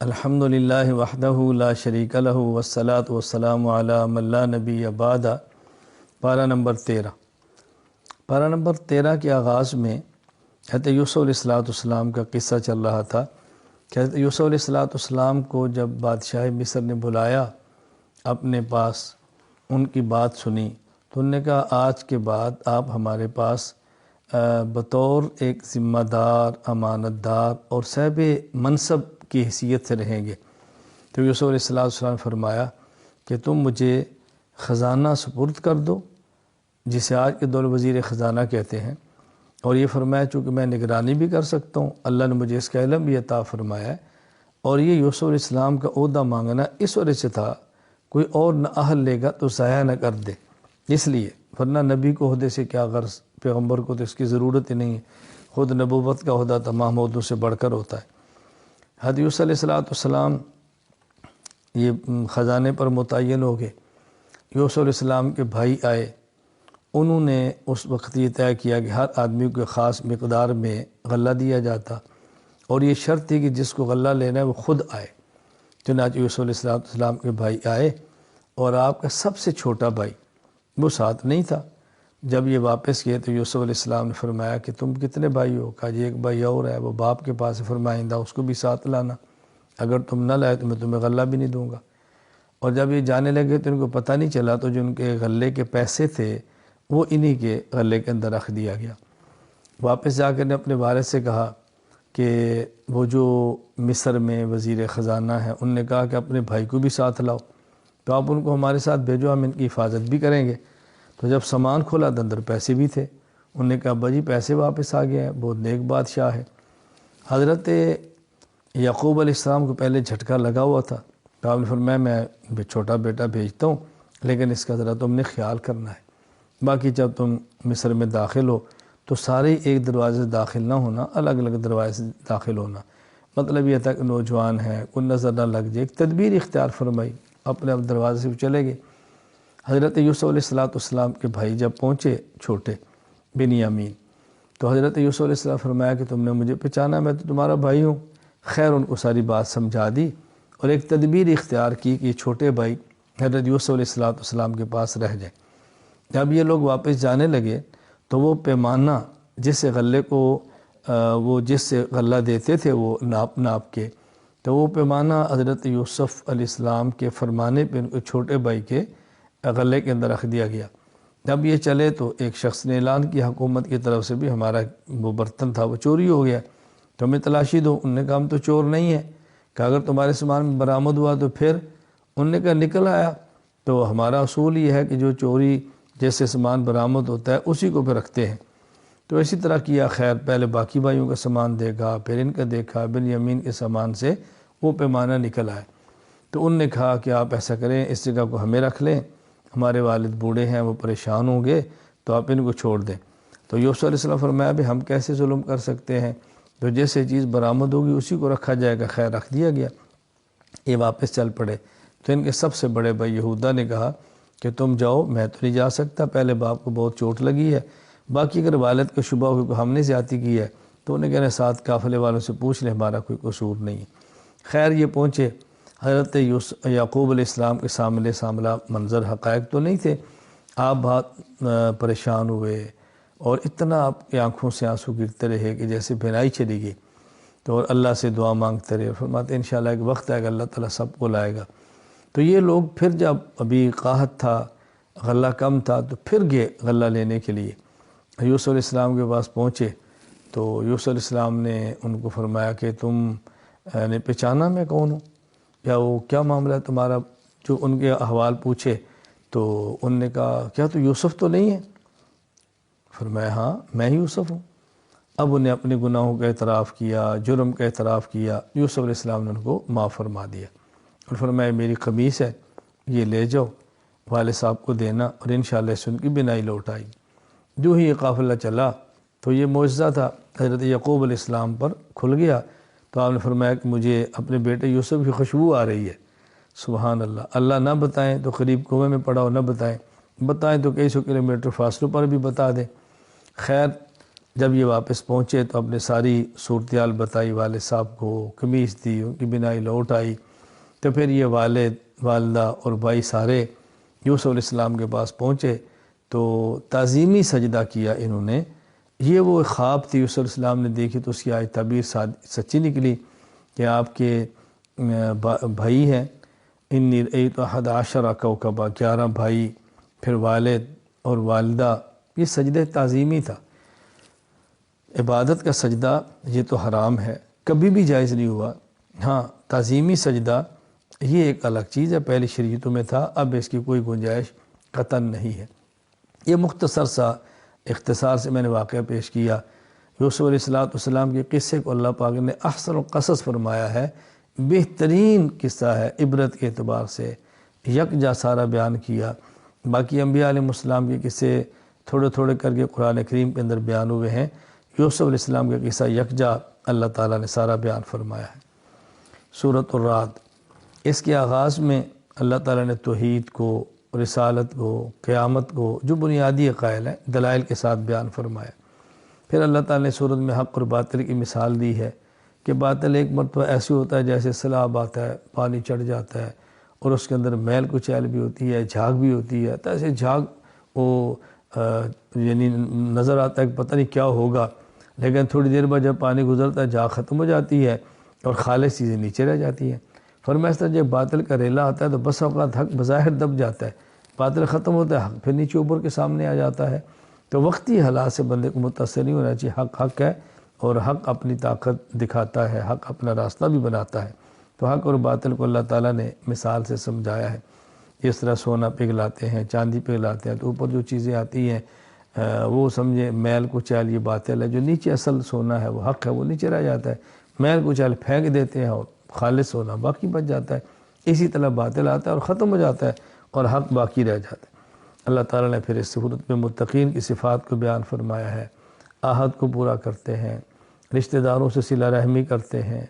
الحمدللہ وحدہ لا شریک لہ والصلاۃ والسلام علی من لا نبی بعد۔ پارہ نمبر 13۔ پارہ نمبر 13 کے آغاز میں حضرت یوسف علیہ السلام کا قصہ چل رہا تھا کہ حضرت یوسف علیہ السلام کو جب بادشاہ مصر نے بلایا اپنے پاس، ان کی بات سنی تو انہوں نے کہا آج کے بعد آپ ہمارے پاس بطور ایک ذمہ دار، امانت دار اور صاحب منصب کی حیثیت سے رہیں گے۔ تو یوسف علیہ السلام نے فرمایا کہ تم مجھے خزانہ سپرد کر دو، جسے آج کے دور وزیر خزانہ کہتے ہیں، اور یہ فرمایا چونکہ میں نگرانی بھی کر سکتا ہوں، اللہ نے مجھے اس کا علم بھی عطا فرمایا ہے۔ اور یہ یوسف علیہ السلام کا عہدہ مانگنا اس وجہ سے تھا کوئی اور نہ اہل لے گا تو ضائع نہ کر دے، اس لیے، ورنہ نبی کو عہدے سے کیا غرض، پیغمبر کو تو اس کی ضرورت ہی نہیں ہے، خود نبوت کا عہدہ تمام عہدوں سے بڑھ کر ہوتا ہے۔ حضرت یوسف علیہ السلام یہ خزانے پر متعین ہو گئے۔ یوسف علیہ السلام کے بھائی آئے، انہوں نے اس وقت یہ طے کیا کہ ہر آدمی کو خاص مقدار میں غلہ دیا جاتا، اور یہ شرط تھی کہ جس کو غلہ لینا ہے وہ خود آئے۔ چنانچہ یوسف علیہ السلام کے بھائی آئے، اور آپ کا سب سے چھوٹا بھائی وہ ساتھ نہیں تھا۔ جب یہ واپس کیے تو یوسف علیہ السلام نے فرمایا کہ تم کتنے بھائی ہو؟ کہا جی ایک بھائی اور ہے، وہ باپ کے پاس ہے، فرمائندہ اس کو بھی ساتھ لانا، اگر تم نہ لائے تو میں تمہیں غلہ بھی نہیں دوں گا۔ اور جب یہ جانے لگے تو ان کو پتہ نہیں چلا، تو جو ان کے غلے کے پیسے تھے وہ انہی کے غلے کے اندر رکھ دیا گیا۔ واپس جا کر نے اپنے والد سے کہا کہ وہ جو مصر میں وزیر خزانہ ہیں، ان نے کہا کہ اپنے بھائی کو بھی ساتھ لاؤ، تو آپ ان کو ہمارے ساتھ بھیجو، ہم ان کی حفاظت بھی کریں گے۔ تو جب سامان کھولا تو اندر پیسے بھی تھے، انہوں نے کہا ابا جی پیسے واپس آ گئے ہیں، بہت نیک بادشاہ ہے۔ حضرت یعقوب علیہ السلام کو پہلے جھٹکا لگا ہوا تھا، تو آپ نے فرمایا میں چھوٹا بیٹا بھیجتا ہوں، لیکن اس کا ذرا تم نے خیال کرنا ہے، باقی جب تم مصر میں داخل ہو تو سارے ایک دروازے سے داخل نہ ہونا، الگ الگ دروازے سے داخل ہونا۔ مطلب یہ تھا کہ نوجوان ہے، کوئی نظر نہ لگ جائے، ایک تدبیر اختیار فرمائی، اپنے دروازے سے چلے گئے۔ حضرت یوسف علیہ السلام کے بھائی جب پہنچے چھوٹے بنیامین، تو حضرت یوسف علیہ السلام فرمایا کہ تم نے مجھے پہچانا، میں تو تمہارا بھائی ہوں۔ خیر ان کو ساری بات سمجھا دی، اور ایک تدبیر اختیار کی کہ یہ چھوٹے بھائی حضرت یوسف علیہ السلام کے پاس رہ جائیں۔ جب یہ لوگ واپس جانے لگے تو وہ پیمانہ جس سے غلے کو وہ جس سے غلہ دیتے تھے وہ ناپ کے، تو وہ پیمانہ حضرت یوسف علیہ السلام کے فرمانے پہ ان کو چھوٹے بھائی کے غلے کے اندر رکھ دیا گیا۔ جب یہ چلے تو ایک شخص نے اعلان کیا حکومت کی طرف سے بھی ہمارا وہ برتن تھا وہ چوری ہو گیا، تو ہمیں تلاشی دو۔ انہوں نے کہا ہم تو چور نہیں ہیں، کہ اگر تمہارے سامان میں برآمد ہوا تو پھر؟ انہوں نے کہا نکل آیا، تو ہمارا اصول یہ ہے کہ جو چوری جیسے سامان برآمد ہوتا ہے اسی کو پھر رکھتے ہیں۔ تو اسی طرح کیا، خیر پہلے باقی بھائیوں کا سامان دیکھا، پھر ان کا دیکھا، بنیامین کے سامان سے وہ پیمانہ نکل آئے۔ تو انہوں نے کہا کہ آپ ایسا کریں، اس جگہ کو ہمیں رکھ لیں، ہمارے والد بوڑھے ہیں، وہ پریشان ہوں گے، تو آپ ان کو چھوڑ دیں۔ تو یوسف علیہ السلام فرمایا بھی ہم کیسے ظلم کر سکتے ہیں، تو جیسے چیز برآمد ہوگی اسی کو رکھا جائے گا۔ خیر رکھ دیا گیا۔ یہ واپس چل پڑے، تو ان کے سب سے بڑے بھائی یہودا نے کہا کہ تم جاؤ، میں تو نہیں جا سکتا، پہلے باپ کو بہت چوٹ لگی ہے، باقی اگر والد کا شبہ ہو کہ ہم نے زیادتی کی ہے تو انہیں کہنا ساتھ قافلے والوں سے پوچھ لیں، ہمارا کوئی قصور نہیں ہے۔ خیر یہ پہنچے، حضرت یعقوب علیہ السلام کے سامنے منظر حقائق تو نہیں تھے، آپ بہت پریشان ہوئے، اور اتنا آپ کی آنکھوں سے آنسو گرتے رہے کہ جیسے بھنائی چلی گئی، تو اللہ سے دعا مانگتے رہے، فرماتے انشاءاللہ ایک وقت آئے گا اللہ تعالیٰ سب کو لائے گا۔ تو یہ لوگ پھر جب ابھی قحط تھا، غلہ کم تھا، تو پھر گئے غلہ لینے کے لیے، یوسف علیہ السلام کے پاس پہنچے، تو یوسف علیہ السلام نے ان کو فرمایا کہ تم نے پہچانا میں کون ہوں، یا وہ کیا معاملہ ہے تمہارا؟ جو ان کے احوال پوچھے تو ان نے کہا کیا تو یوسف تو نہیں ہے؟ فرمایا ہاں میں ہی یوسف ہوں۔ اب انہیں اپنے گناہوں کا اعتراف کیا، جرم کا اعتراف کیا، یوسف علیہ السلام نے ان کو معاف فرما دیا، اور فرمایا میری قمیص ہے، یہ لے جاؤ والد صاحب کو دینا، اور انشاءاللہ اس ان کی بینائی لوٹ آئی۔ جو ہی یہ قافلہ چلا تو یہ معجزہ تھا حضرت یعقوب علیہ السلام پر کھل گیا، تو آپ نے فرمایا کہ مجھے اپنے بیٹے یوسف کی خوشبو آ رہی ہے۔ سبحان اللہ، اللہ نہ بتائیں تو قریب کنویں میں پڑا ہو، نہ بتائیں تو کئی سو کلومیٹر فاصلوں پر بھی بتا دیں۔ خیر جب یہ واپس پہنچے تو اپنے ساری صورتحال بتائی، والد صاحب کو قمیص دی، ان کی بینائی لوٹ آئی، تو پھر یہ والد، والدہ اور بھائی سارے یوسف علیہ السلام کے پاس پہنچے تو تعظیمی سجدہ کیا انہوں نے۔ یہ وہ خواب تھی یوسف علیہ السلام نے دیکھی تو اس کی آج تعبیر سچی نکلی کہ آپ کے بھائی ہیں، انی رأیت احد عشر کوکبا، 11 بھائی، پھر والد اور والدہ۔ یہ سجدہ تعظیمی تھا۔ عبادت کا سجدہ یہ تو حرام ہے، کبھی بھی جائز نہیں ہوا۔ ہاں تعظیمی سجدہ یہ ایک الگ چیز ہے، پہلی شریعتوں میں تھا، اب اس کی کوئی گنجائش قطعاً نہیں ہے۔ یہ مختصر سا اختصار سے میں نے واقعہ پیش کیا۔ یوسف علیہ السلام کے قصے کو اللہ پاک نے احسن القصص فرمایا ہے، بہترین قصہ ہے عبرت کے اعتبار سے، یکجا سارا بیان کیا۔ باقی انبیاء علیہ السلام کے قصے تھوڑے تھوڑے کر کے قرآن کریم کے اندر بیان ہوئے ہیں، یوسف علیہ السلام کا قصہ یکجا اللہ تعالیٰ نے سارا بیان فرمایا ہے۔ سورۃ الرعد، اس کے آغاز میں اللہ تعالیٰ نے توحید کو، رسالت کو، قیامت کو، جو بنیادی عقائد ہیں دلائل کے ساتھ بیان فرمایا۔ پھر اللہ تعالیٰ نے سورت میں حق اور باطل کی مثال دی ہے کہ باطل ایک مرتبہ ایسے ہوتا ہے جیسے سیلاب آتا ہے، پانی چڑھ جاتا ہے اور اس کے اندر میل کچیل بھی ہوتی ہے، جھاگ بھی ہوتی ہے، تو ایسے جھاگ وہ یعنی نظر آتا ہے کہ پتہ نہیں کیا ہوگا، لیکن تھوڑی دیر بعد جب پانی گزرتا ہے جھاگ ختم ہو جاتی ہے اور خالص چیزیں نیچے رہ جاتی ہیں۔ فرمایا اس طرح جب باطل کا ریلا آتا ہے تو بس اوقات حق بظاہر دب جاتا ہے، باطل ختم ہوتا ہے، حق پھر نیچے اوپر کے سامنے آ جاتا ہے۔ تو وقتی حالات سے بندے کو متاثر نہیں ہونا چاہیے، حق حق ہے اور حق اپنی طاقت دکھاتا ہے، حق اپنا راستہ بھی بناتا ہے۔ تو حق اور باطل کو اللہ تعالیٰ نے مثال سے سمجھایا ہے۔ اس طرح سونا پگھلاتے ہیں، چاندی پگھلاتے ہیں تو اوپر جو چیزیں آتی ہیں وہ سمجھے میل کچیل یہ باطل ہے، جو نیچے اصل سونا ہے وہ حق ہے، وہ نیچے رہ جاتا ہے۔ میل کچیل پھینک دیتے ہیں اور خالص سونا باقی بچ جاتا ہے۔ اسی طرح باطل آتا ہے اور ختم ہو جاتا ہے اور حق باقی رہ جاتا ہے۔ اللہ تعالیٰ نے پھر اس صورت میں متقین کی صفات کو بیان فرمایا ہے، عہد کو پورا کرتے ہیں، رشتہ داروں سے صلہ رحمی کرتے ہیں،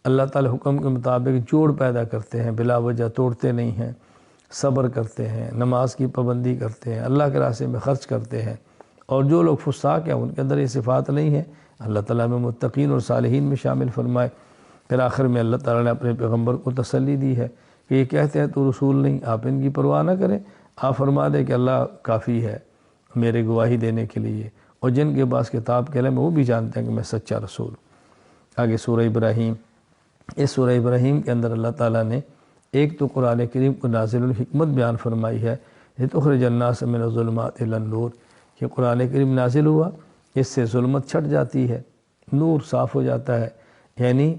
اللہ تعالیٰ حکم کے مطابق جوڑ پیدا کرتے ہیں، بلا وجہ توڑتے نہیں ہیں، صبر کرتے ہیں، نماز کی پابندی کرتے ہیں، اللہ کے راستے میں خرچ کرتے ہیں۔ اور جو لوگ فساق ہیں ان کے اندر یہ صفات نہیں ہیں، اللہ تعالیٰ میں متقین اور صالحین میں شامل فرمائے۔ پھر آخر میں اللہ تعالیٰ نے اپنے پیغمبر کو تسلی دی ہے کہ یہ کہتے ہیں تو رسول نہیں، آپ ان کی پرواہ نہ کریں، آپ فرما دیں کہ اللہ کافی ہے میرے گواہی دینے کے لیے، اور جن کے پاس کتاب کے علم ہے وہ بھی جانتے ہیں کہ میں سچا رسول ہوں۔ آگے سورہ ابراہیم، اس سورہ ابراہیم کے اندر اللہ تعالیٰ نے ایک تو قرآن کریم کو نازل الحکمت بیان فرمائی ہے، لتخرج الناس من الظلمات الی النور، کہ قرآن کریم نازل ہوا، اس سے ظلمت چھٹ جاتی ہے، نور صاف ہو جاتا ہے۔ یعنی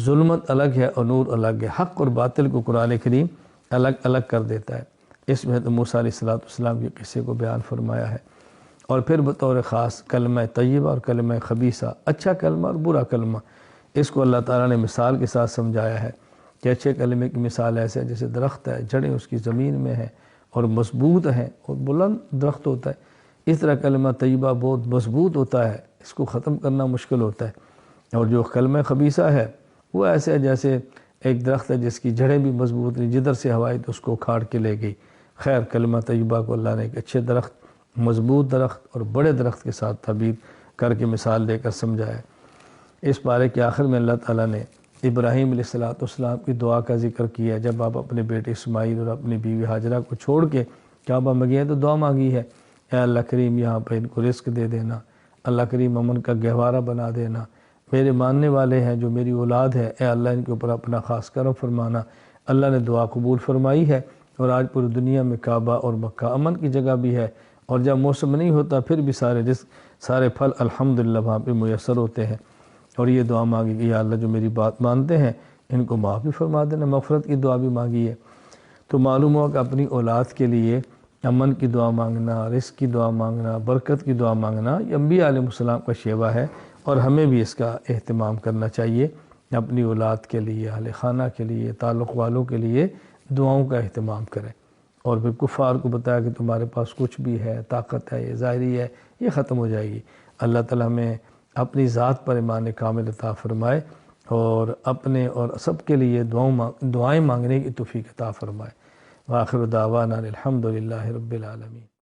ظلمت الگ ہے اور نور الگ ہے، حق اور باطل کو قرآن کریم الگ الگ کر دیتا ہے۔ اس میں تو موسیٰ علیہ السلام کے قصے کو بیان فرمایا ہے، اور پھر بطور خاص کلمہ طیبہ اور کلمہ خبیثہ، اچھا کلمہ اور برا کلمہ، اس کو اللہ تعالیٰ نے مثال کے ساتھ سمجھایا ہے کہ اچھے کلمے کی مثال ایسے ہے جیسے درخت ہے، جڑیں اس کی زمین میں ہیں اور مضبوط ہیں اور بلند درخت ہوتا ہے، اس طرح کلمہ طیبہ بہت مضبوط ہوتا ہے، اس کو ختم کرنا مشکل ہوتا ہے۔ اور جو کلمہ خبیثہ ہے وہ ایسے ہے جیسے ایک درخت ہے جس کی جڑیں بھی مضبوط نہیں، جدھر سے ہوا آئی تو اس کو اکھاڑ کے لے گئی۔ خیر کلمہ طیبہ کو اللہ نے ایک اچھے درخت، مضبوط درخت اور بڑے درخت کے ساتھ تعبیر کر کے مثال دے کر سمجھایا۔ اس پارے کے آخر میں اللہ تعالیٰ نے ابراہیم علیہ السلام کی دعا کا ذکر کیا، جب آپ اپنے بیٹے اسماعیل اور اپنی بیوی ہاجرہ کو چھوڑ کے کعبہ میں گئے تو دعا مانگی ہے، اے اللہ کریم یہاں پہ ان کو رزق دے دینا، اللہ کریم امن کا گہوارہ بنا دینا، میرے ماننے والے ہیں جو میری اولاد ہے، اے اللہ ان کے اوپر اپنا خاص کرم فرمانا۔ اللہ نے دعا قبول فرمائی ہے، اور آج پوری دنیا میں کعبہ اور مکہ امن کی جگہ بھی ہے، اور جب موسم نہیں ہوتا پھر بھی سارے رزق، سارے پھل الحمدللہ وہاں پہ میسر ہوتے ہیں۔ اور یہ دعا مانگی کہ یا اللہ جو میری بات مانتے ہیں ان کو معاف بھی فرما دینا، مغفرت کی دعا بھی مانگی ہے۔ تو معلوم ہوا کہ اپنی اولاد کے لیے امن کی دعا مانگنا، رزق کی دعا مانگنا، برکت کی دعا مانگنا یہ انبیاء علیہ السلام کا شیوہ ہے، اور ہمیں بھی اس کا اہتمام کرنا چاہیے، اپنی اولاد کے لیے، اہل خانہ کے لیے، تعلق والوں کے لیے دعاؤں کا اہتمام کریں۔ اور پھر کفار کو بتایا کہ تمہارے پاس کچھ بھی ہے، طاقت ہے، یہ ظاہری ہے، یہ ختم ہو جائے گی۔ اللہ تعالیٰ ہمیں اپنی ذات پر ایمان کامل عطا فرمائے، اور اپنے اور سب کے لیے دعائیں مانگنے کی توفیق عطا فرمائے۔ وآخر دعوانا الحمدللہ رب العالمین۔